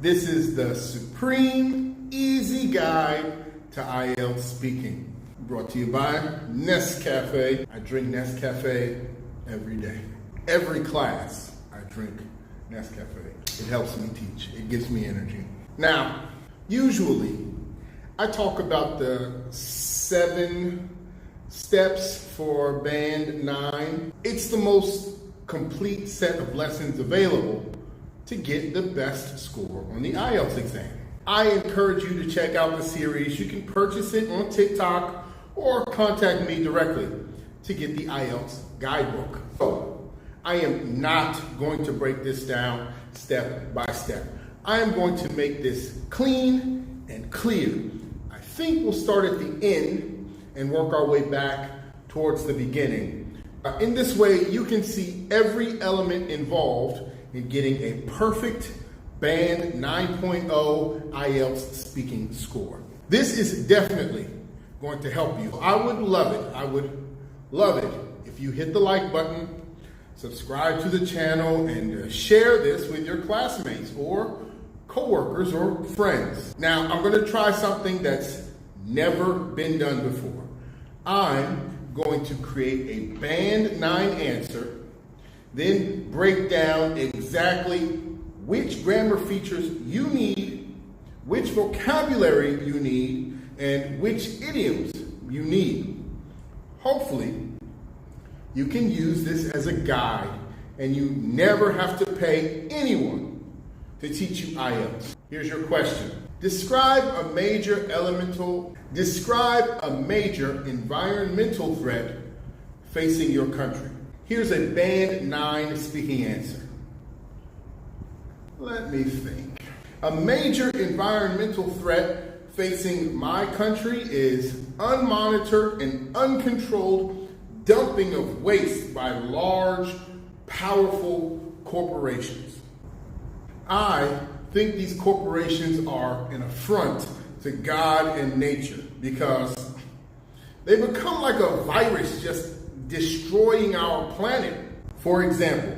This is the supreme easy guide to IELTS speaking. Brought to you by Nescafe. I drink Nescafe every day. Every class I drink Nescafe. It helps me teach. It gives me energy. Now, usually I talk about the 7 steps for Band 9. It's the most complete set of lessons available to get the best score on the IELTS exam. I encourage you to check out the series. You can purchase it on TikTok or contact me directly to get the IELTS guidebook. So, I am not going to break this down step by step. I am going to make this clean and clear. I think we'll start at the end and work our way back towards the beginning. In this way, you can see every element involved in getting a perfect Band 9.0 IELTS speaking score. This is definitely going to help you. I would love it if you hit the like button, subscribe to the channel, and share this with your classmates or coworkers or friends. Now, I'm going to try something that's never been done before. I'm going to create a Band 9 answer, then break down exactly which grammar features you need, which vocabulary you need, and which idioms you need. Hopefully, you can use this as a guide and you never have to pay anyone to teach you IELTS. Here's your question. Describe a major environmental threat facing your country. Here's a Band 9 speaking answer. Let me think. A major environmental threat facing my country is unmonitored and uncontrolled dumping of waste by large, powerful corporations. I think these corporations are an affront to God and nature because they become like a virus just destroying our planet. For example,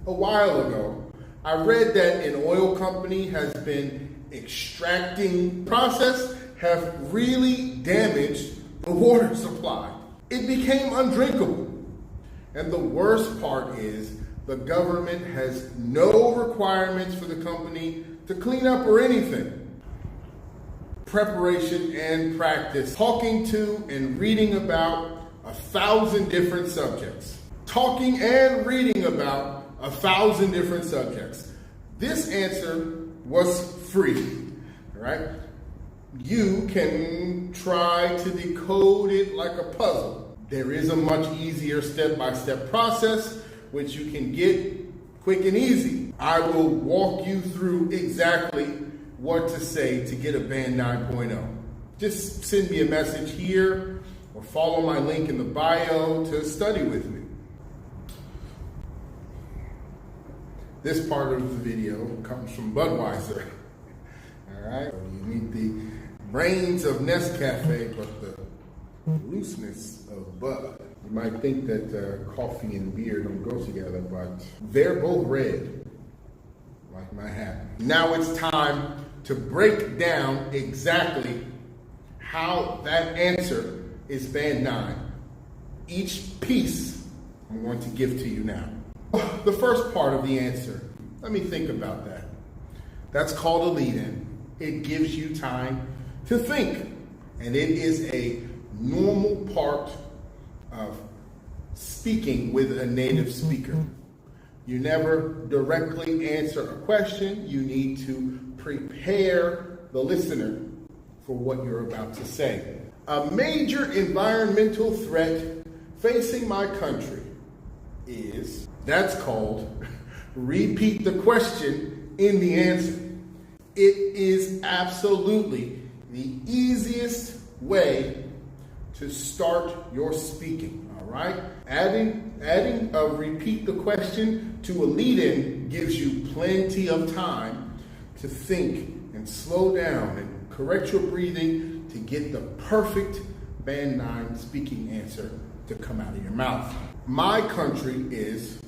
a while ago, I read that an oil company has been extracting process have really damaged the water supply. It became undrinkable. And the worst part is the government has no requirements for the company to clean up or anything. Preparation and practice. Talking to and reading about 1,000 different subjects. Talking and reading about 1,000 different subjects. This answer was free, right? You can try to decode it like a puzzle. There is a much easier step-by-step process, which you can get quick and easy. I will walk you through exactly what to say to get a Band 9.0. Just send me a message here or follow my link in the bio to study with me. This part of the video comes from Budweiser. All right, you need the brains of Nescafe, but the looseness of Bud. You might think that coffee and beer don't go together, but they're both red, like my hat. Now it's time to break down exactly how that answer is Band 9. Each piece I'm going to give to you now. The first part of the answer, let me think about that. That's called a lead-in. It gives you time to think, and it is a normal part of speaking with a native speaker. You never directly answer a question. You need to prepare the listener for what you're about to say. A major environmental threat facing my country is, that's called repeat the question in the answer. It is absolutely the easiest way to start your speaking, all right? Adding a repeat the question to a lead-in gives you plenty of time to think and slow down and correct your breathing to get the perfect Band 9 speaking answer to come out of your mouth. My country is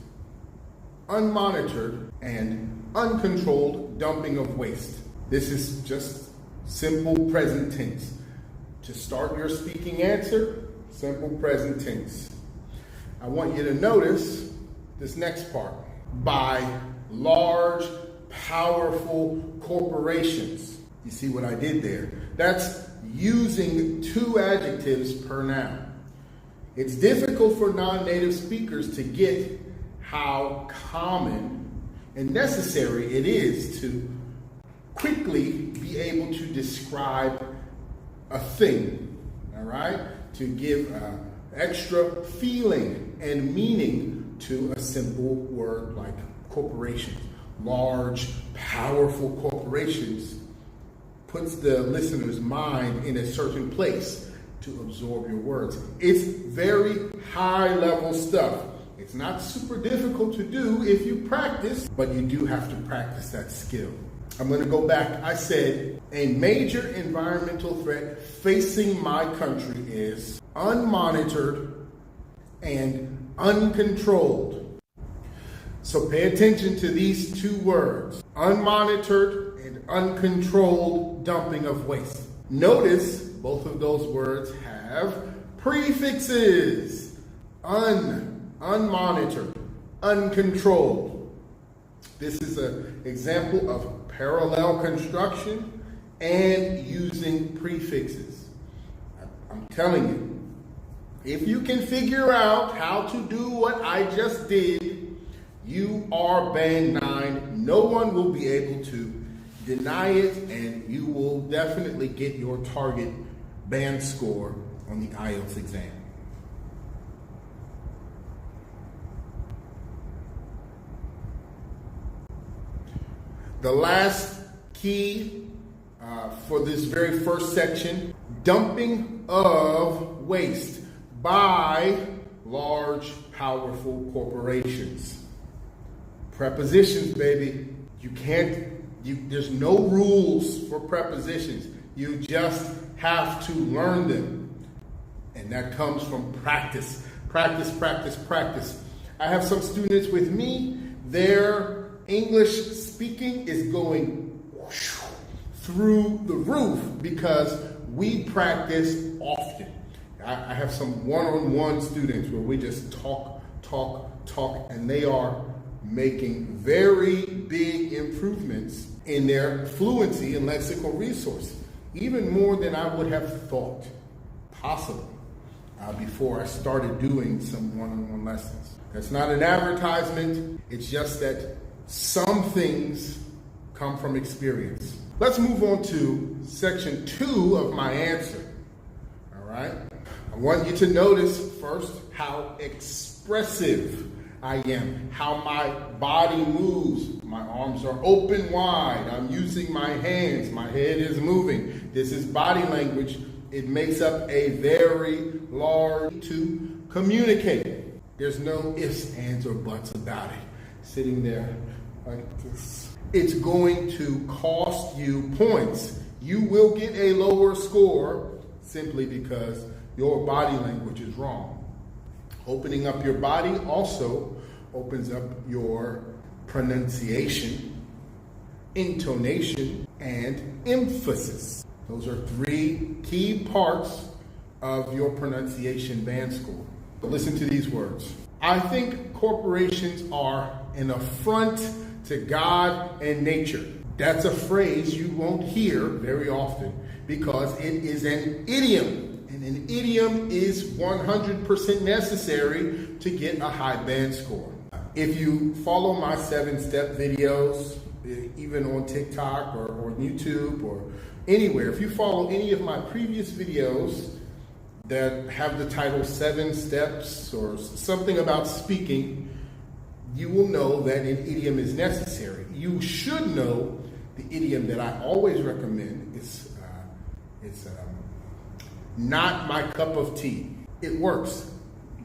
unmonitored and uncontrolled dumping of waste. This is just simple present tense. To start your speaking answer, simple present tense. I want you to notice this next part. By large, powerful corporations. You see what I did there? That's using 2 adjectives per noun. It's difficult for non-native speakers to get how common and necessary it is to quickly be able to describe a thing, all right? To give extra feeling and meaning to a simple word like corporations. Large, powerful corporations puts the listener's mind in a certain place to absorb your words. It's very high level stuff. It's not super difficult to do if you practice, but you do have to practice that skill. I'm going to go back. I said a major environmental threat facing my country is unmonitored and uncontrolled. So pay attention to these 2 words, unmonitored and uncontrolled dumping of waste. Notice both of those words have prefixes. Unmonitored, uncontrolled. This is an example of parallel construction and using prefixes. I'm telling you, if you can figure out how to do what I just did, you are band 9. No one will be able to deny it, and you will definitely get your target band score on the IELTS exam. The last key for this very first section, dumping of waste by large, powerful corporations. Prepositions, baby. There's no rules for prepositions. You just have to learn them. And that comes from practice. Practice, practice, practice. I have some students with me. Their English speaking is going through the roof because we practice often. I have some one-on-one students where we just talk, and they are making very big improvements in their fluency and lexical resources, even more than I would have thought possible before I started doing some one-on-one lessons. That's not an advertisement. It's just that some things come from experience. Let's move on to section 2 of my answer. All right? I want you to notice first how expressive I am, how my body moves. My arms are open wide. I'm using my hands. My head is moving. This is body language. It makes up a very large to communicate. There's no ifs, ands, or buts about it. Sitting there like this. It's going to cost you points. You will get a lower score simply because your body language is wrong. Opening up your body also opens up your pronunciation, intonation, and emphasis. Those are 3 key parts of your pronunciation band score. But listen to these words. I think corporations are an affront to God and nature. That's a phrase you won't hear very often because it is an idiom. And an idiom is 100% necessary to get a high band score. If you follow my 7-step videos, even on TikTok or YouTube or anywhere, if you follow any of my previous videos that have the title 7 Steps or something about speaking, you will know that an idiom is necessary. You should know the idiom that I always recommend. It's not my cup of tea. It works.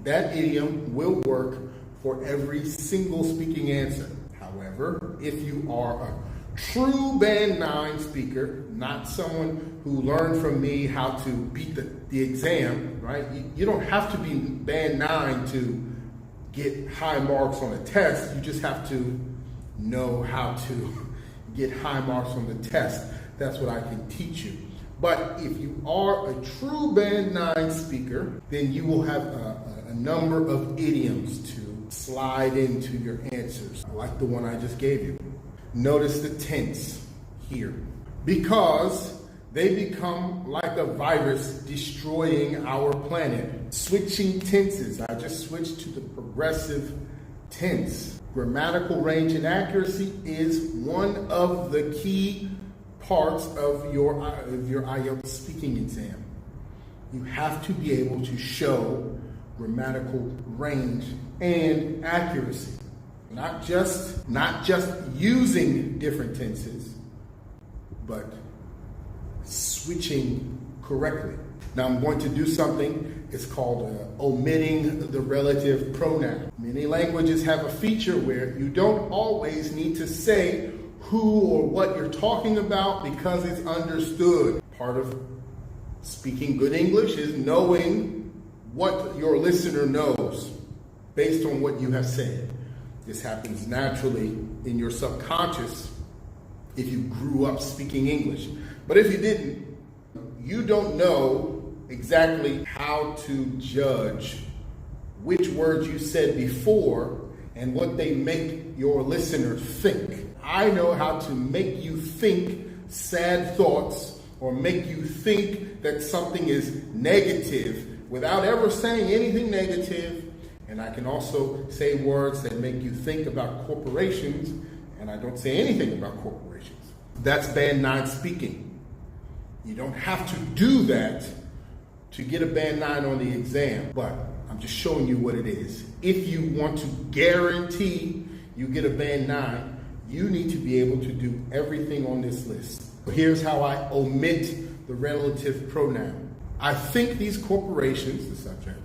That idiom will work for every single speaking answer. However, if you are a true band 9 speaker, not someone who learned from me how to beat the exam, right? You don't have to be band 9 to get high marks on a test. You just have to know how to get high marks on the test. That's what I can teach you. But if you are a true Band 9 speaker, then you will have a number of idioms to slide into your answers, like the one I just gave you. Notice the tense here. Because they become like a virus destroying our planet. Switching tenses. I just switched to the progressive tense. Grammatical range and accuracy is one of the key parts of your IELTS speaking exam. You have to be able to show grammatical range and accuracy. Not just using different tenses, but switching correctly. Now I'm going to do something, it's called omitting the relative pronoun. Many languages have a feature where you don't always need to say who or what you're talking about because it's understood. Part of speaking good English is knowing what your listener knows based on what you have said. This happens naturally in your subconscious if you grew up speaking English. But if you didn't, you don't know exactly how to judge which words you said before and what they make your listener think. I know how to make you think sad thoughts or make you think that something is negative without ever saying anything negative. And I can also say words that make you think about corporations, and I don't say anything about corporations. That's Band 9 speaking. You don't have to do that to get a Band 9 on the exam, but I'm just showing you what it is. If you want to guarantee you get a Band 9, you need to be able to do everything on this list. Here's how I omit the relative pronoun. I think these corporations, the subject,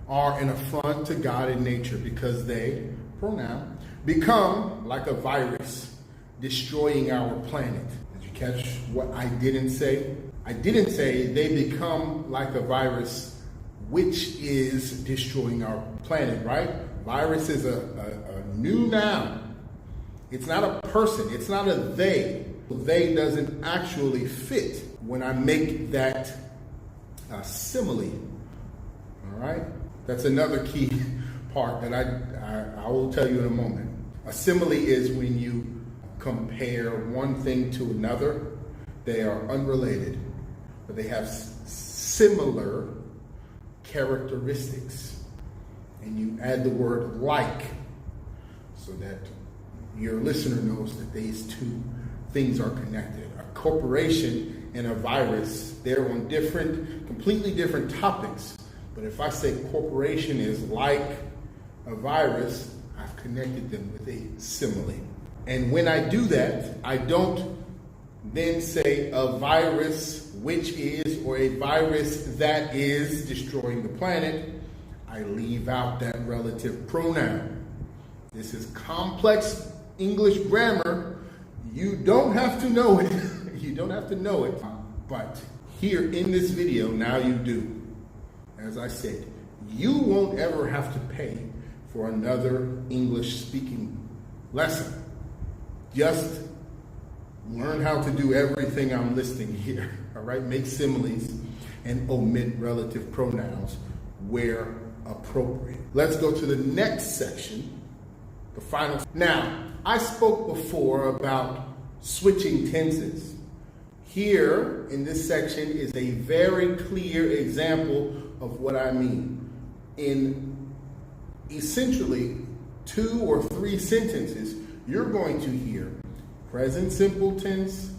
are an affront to God and nature because they, pronoun, become like a virus destroying our planet. Did you catch what I didn't say? I didn't say they become like a virus which is destroying our planet, right? Virus is a new noun. It's not a person. It's not a they. They doesn't actually fit when I make that simile. All right? That's another key part that I will tell you in a moment. A simile is when you compare one thing to another. They are unrelated, but they have similar characteristics. And you add the word like so that your listener knows that these two things are connected. A corporation and a virus, they're on completely different topics. But if I say corporation is like a virus, I've connected them with a simile. And when I do that, I don't then say a virus which is, or a virus that is destroying the planet. I leave out that relative pronoun. This is complex English grammar. You don't have to know it. You don't have to know it. But here in this video, now you do. As I said, you won't ever have to pay for another English speaking lesson. Just learn how to do everything I'm listing here. All right, make similes and omit relative pronouns where appropriate. Let's go to the next section, the final. Now, I spoke before about switching tenses. Here in this section is a very clear example of what I mean. In essentially 2 or 3 sentences, you're going to hear present simple tense,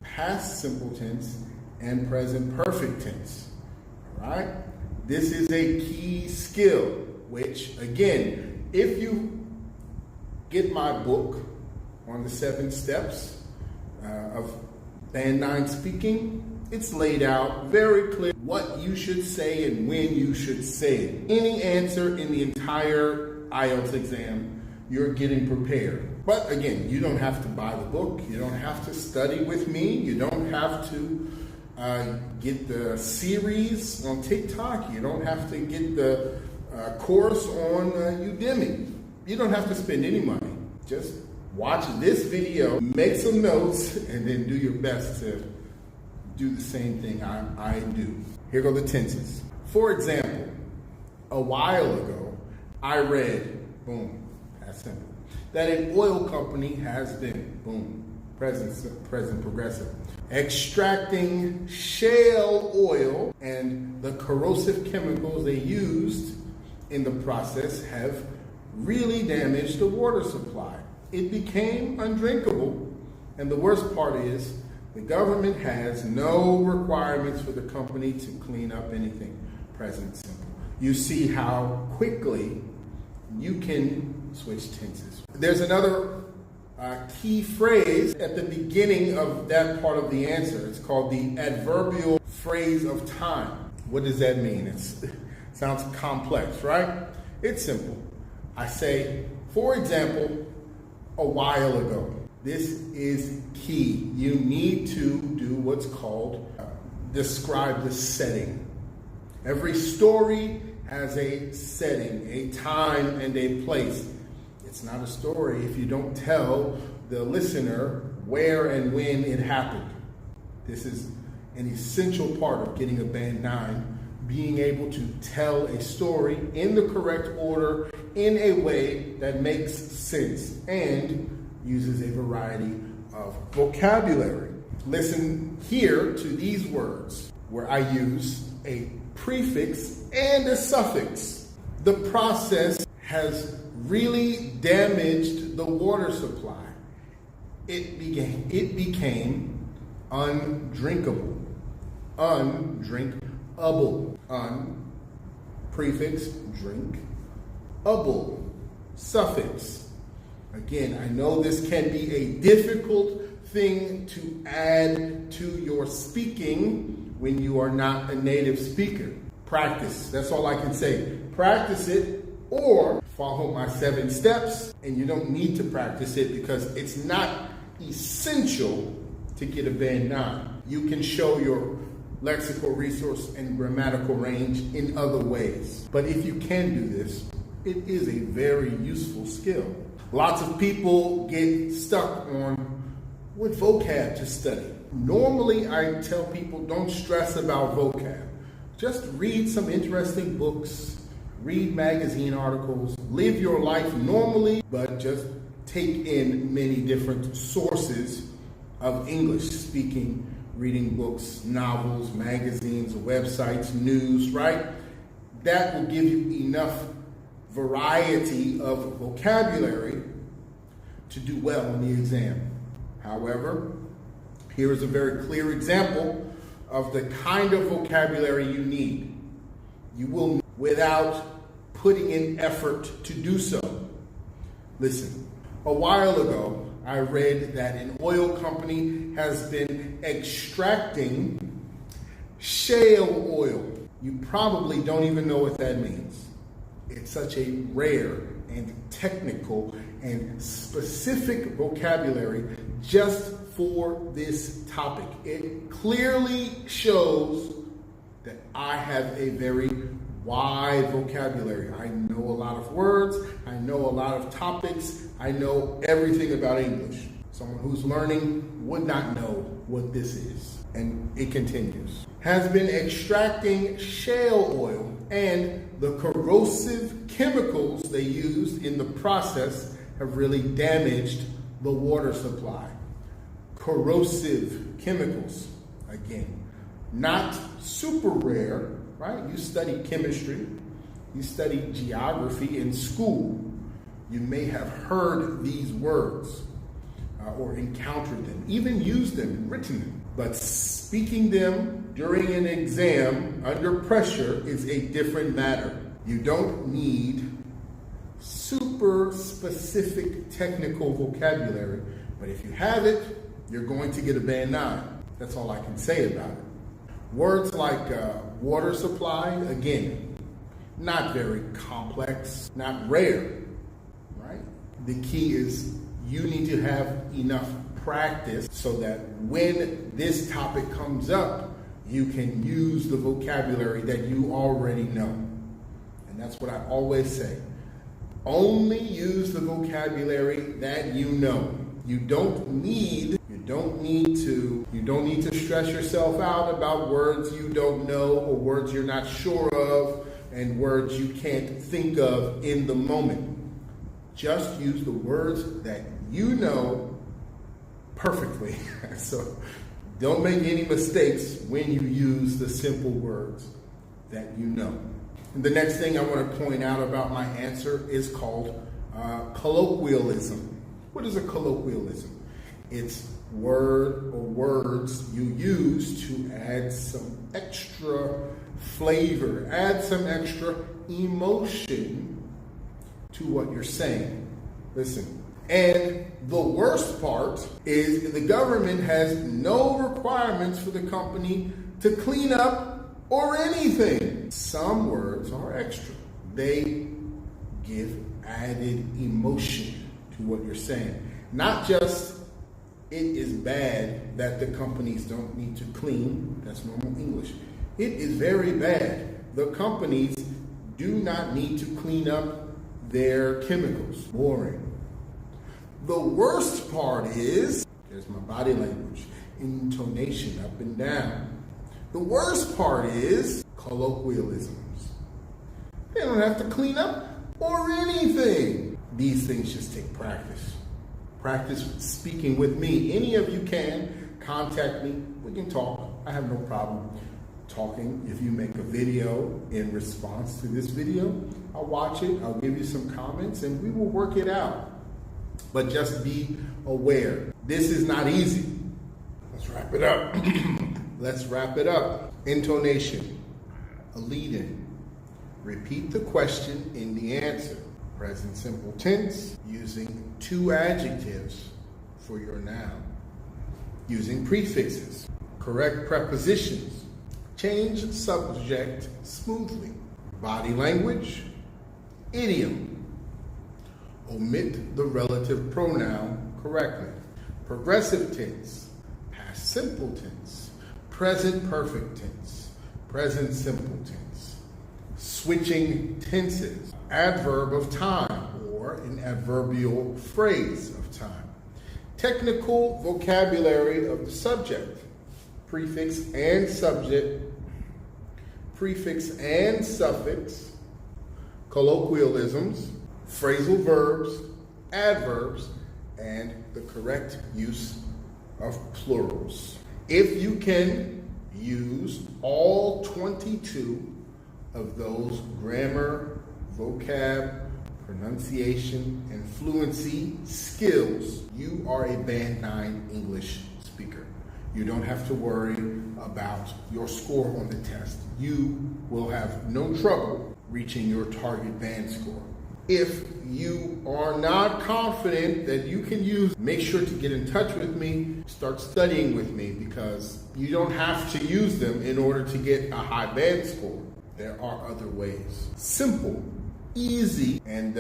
past simple tense, and present perfect tense. All right? This is a key skill, which, again, if you get my book on the 7 steps of Band 9 speaking, it's laid out very clear what you should say and when you should say it. Any answer in the entire IELTS exam, you're getting prepared. But again, you don't have to buy the book. You don't have to study with me. You don't have to get the series on TikTok. You don't have to get the course on Udemy. You don't have to spend any money. Just Watch this video, make some notes, and then do your best to do the same thing I do. Here go the tenses. For example, a while ago, I read, boom, that's simple, that an oil company has been, boom, present progressive, extracting shale oil, and the corrosive chemicals they used in the process have really damaged the water supply. It became undrinkable, and the worst part is the government has no requirements for the company to clean up anything. Present simple. You see how quickly you can switch tenses. There's another key phrase at the beginning of that part of the answer. It's called the adverbial phrase of time. What does that mean? It sounds complex, right? It's simple. I say, for example, a while ago. This is key. You need to do what's called describe the setting. Every story has a setting, a time, and a place. It's not a story if you don't tell the listener where and when it happened. This is an essential part of getting a Band 9, being able to tell a story in the correct order in a way that makes sense and uses a variety of vocabulary. Listen here to these words where I use a prefix and a suffix. The process has really damaged the water supply. It became undrinkable. Undrinkable. Prefix, drink, able, suffix. Again, I know this can be a difficult thing to add to your speaking when you are not a native speaker. Practice, that's all I can say. Practice it or follow my 7 steps, and you don't need to practice it because it's not essential to get a Band 9. You can show your lexical resource and grammatical range in other ways. But if you can do this, it is a very useful skill. Lots of people get stuck on what vocab to study. Normally, I tell people don't stress about vocab. Just read some interesting books, read magazine articles, live your life normally, but just take in many different sources of English speaking, reading books, novels, magazines, websites, news, right? That will give you enough variety of vocabulary to do well in the exam. However, here is a very clear example of the kind of vocabulary you need. You will, without putting in effort to do so. Listen, a while ago, I read that an oil company has been extracting shale oil. You probably don't even know what that means. It's such a rare and technical and specific vocabulary just for this topic. It clearly shows that I have a very wide vocabulary. I know a lot of words, I know a lot of topics, I know everything about English. Someone who's learning would not know what this is. And it continues. Has been extracting shale oil, and the corrosive chemicals they used in the process have really damaged the water supply. Corrosive chemicals, again, not super rare, right? You study chemistry, you study geography in school. You may have heard these words or encountered them, even used them and written them. But speaking them during an exam under pressure is a different matter. You don't need super specific technical vocabulary, but if you have it, you're going to get a Band 9. That's all I can say about it. Words like water supply, again, not very complex, not rare, right? The key is you need to have enough practice so that when this topic comes up, you can use the vocabulary that you already know. And that's what I always say. Only use the vocabulary that you know. You don't need to stress yourself out about words you don't know or words you're not sure of and words you can't think of in the moment. Just use the words that you know perfectly. So don't make any mistakes when you use the simple words that you know. And the next thing I want to point out about my answer is called colloquialism. What is a colloquialism? It's word or words you use to add some extra flavor, add some extra emotion to what you're saying. Listen, and the worst part is the government has no requirements for the company to clean up or anything. Some words are extra. They give added emotion to what you're saying. Not just it is bad that the companies don't need to clean. That's normal English. It is very bad. The companies do not need to clean up their chemicals. Boring. The worst part is, there's my body language, intonation up and down. The worst part is colloquialisms. They don't have to clean up or anything. These things just take practice. Practice speaking with me. Any of you can contact me. We can talk. I have no problem talking. If you make a video in response to this video, I'll watch it. I'll give you some comments and we will work it out. But just be aware. This is not easy. Let's wrap it up. Let's wrap it up. Intonation. A lead-in. Repeat the question in the answer. Present simple tense, using 2 adjectives for your noun. Using prefixes. Correct prepositions. Change subject smoothly. Body language. Idiom. Omit the relative pronoun correctly. Progressive tense. Past simple tense. Present perfect tense. Present simple tense. Switching tenses. Adverb of time, or an adverbial phrase of time. Technical vocabulary of the subject. Prefix and subject. Prefix and suffix. Colloquialisms. Phrasal verbs. Adverbs. And the correct use of plurals. If you can use all 22 of those grammar, vocab, pronunciation, and fluency skills, you are a Band 9 English speaker. You don't have to worry about your score on the test. You will have no trouble reaching your target band score. If you are not confident that you can use, make sure to get in touch with me, start studying with me, because you don't have to use them in order to get a high band score. There are other ways. Simple, easy, and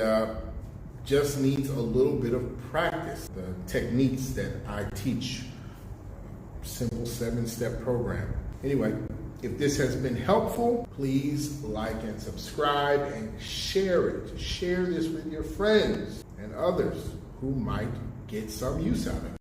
just needs a little bit of practice. The techniques that I teach, simple 7-step program. Anyway, if this has been helpful, please like and subscribe and share it. Share this with your friends and others who might get some use out of it.